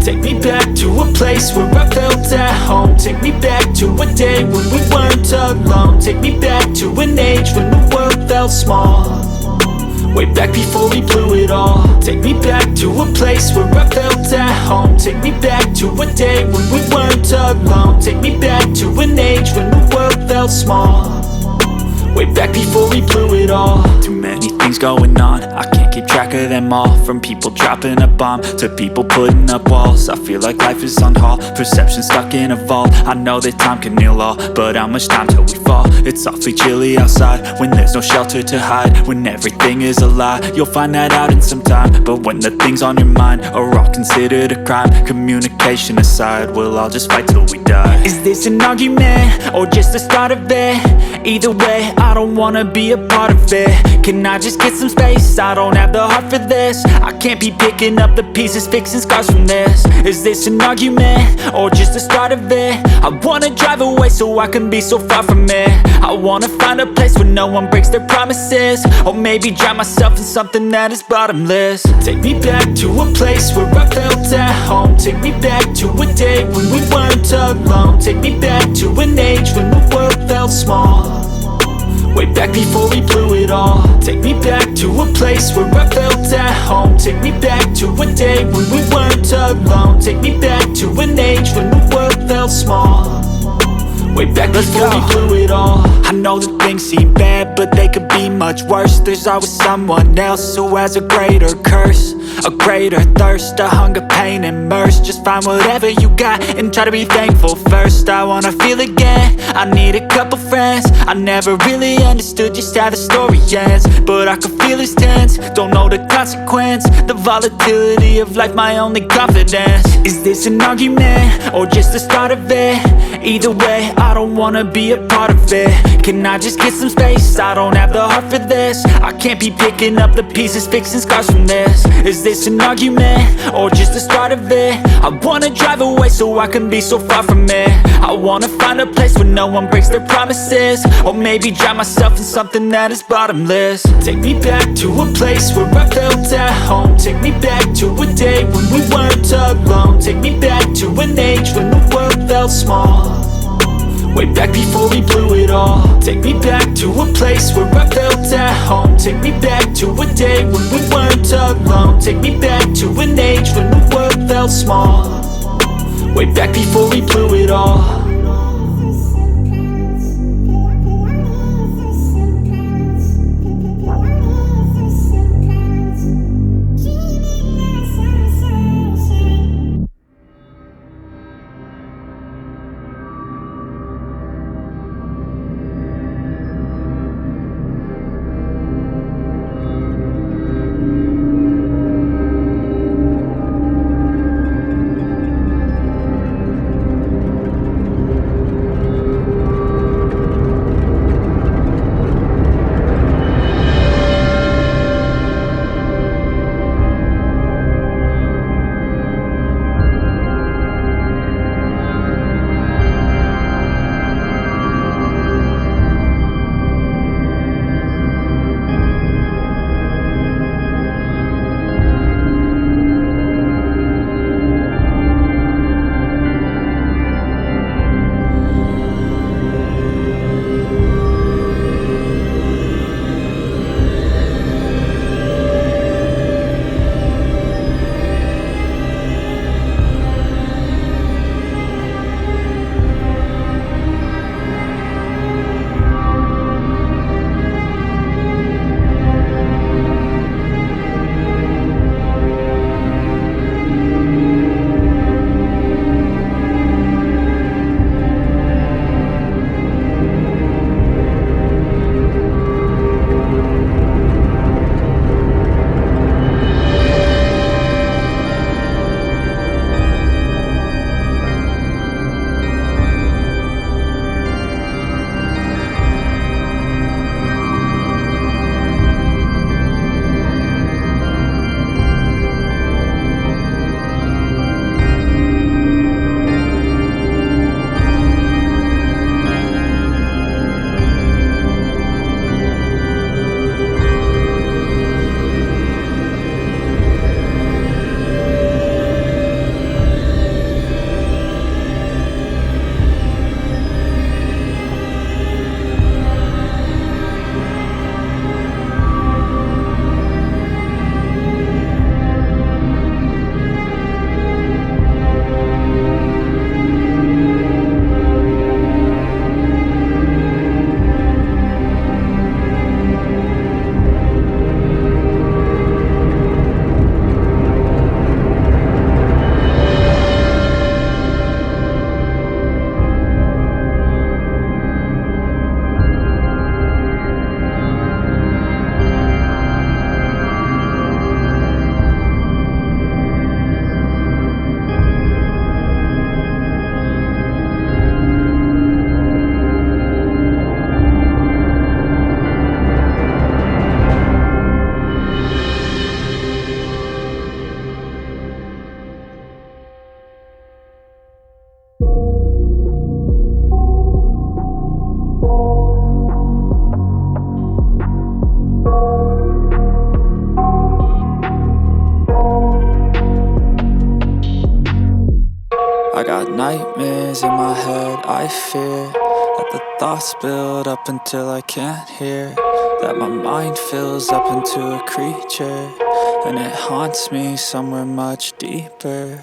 Take me back to a place where I felt at home. Take me back to a day when we weren't alone. Take me back to an age when the world felt small, way back before we blew it all. Take me back to a place where I felt at home. Take me back to a day when we weren't alone. Take me back to an age when the world felt small, way back before we blew it all. Too many things going on, I can't keep track of them all. From people dropping a bomb to people putting up walls. I feel like life is on hold, perception stuck in a vault. I know that time can heal all, but how much time till we fall? It's awfully chilly outside when there's no shelter to hide. When everything is a lie, you'll find that out in some time. But when the things on your mind are all considered a crime, communication aside, we'll all just fight till we die. Is this an argument or just the start of it? Either way, I don't wanna be a part of it. Can I just get some space? I don't have the heart for this. I can't be picking up the pieces, fixing scars from this. Is this an argument or just the start of it? I wanna drive away so I can be so far from it. I wanna find a place where no one breaks their promises, or maybe drown myself in something that is bottomless. Take me back to a place where I felt at home. Take me back to a day when we weren't alone. Take me back to an age when the world felt small, way back before we blew it all. Take me back to a place where I felt at home. Take me back to a day when we weren't alone. Take me back to an age when the world felt small, way back before we blew it all. I know that things seem bad, but they could be much worse. There's always someone else who has a greater curse, a greater thirst, a hunger, pain, and mercy. Just find whatever you got and try to be thankful first. I wanna feel again, I need a couple friends. I never really understood just how the story ends, but I can feel it's tense, don't know the consequence. The volatility of life, my only confidence. Is this an argument or just the start of it? Either way, I don't wanna be a part of it. Can I just get some space? I don't have the heart for this. I can't be picking up the pieces, fixing scars from this. Is this an argument or just the start of it? I wanna drive away so I can be so far from it. I wanna find a place where no one breaks their promises, or maybe drown myself in something that is bottomless. Take me back to a place where I felt at home. Take me back to a day when we weren't alone. Take me back to an age when the world felt small, way back before we blew it all. Take me back to a place where I felt at home. Take me back to a day when we weren't alone. Take me back to an age when the world felt small, way back before we blew it all. nightmares in my head, I fear that the thoughts build up until I can't hear, that my mind fills up into a creature, and it haunts me somewhere much deeper.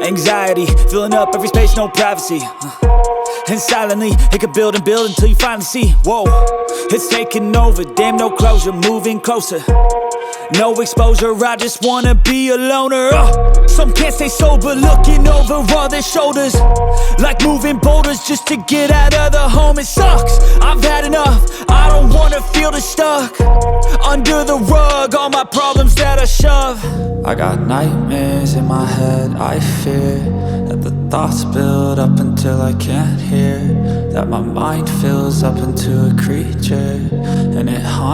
Anxiety, filling up every space, no privacy. And silently, it could build and build until you finally see, whoa, it's taking over, damn, no closure, moving closer. No exposure, I just wanna be a loner. Some can't stay sober, looking over all their shoulders, like moving boulders just to get out of the home. It sucks, I've had enough, I don't wanna feel the stuck under the rug, all my problems that I shove. I got nightmares in my head, I fear that the thoughts build up until I can't hear, that my mind fills up into a creature, and it haunts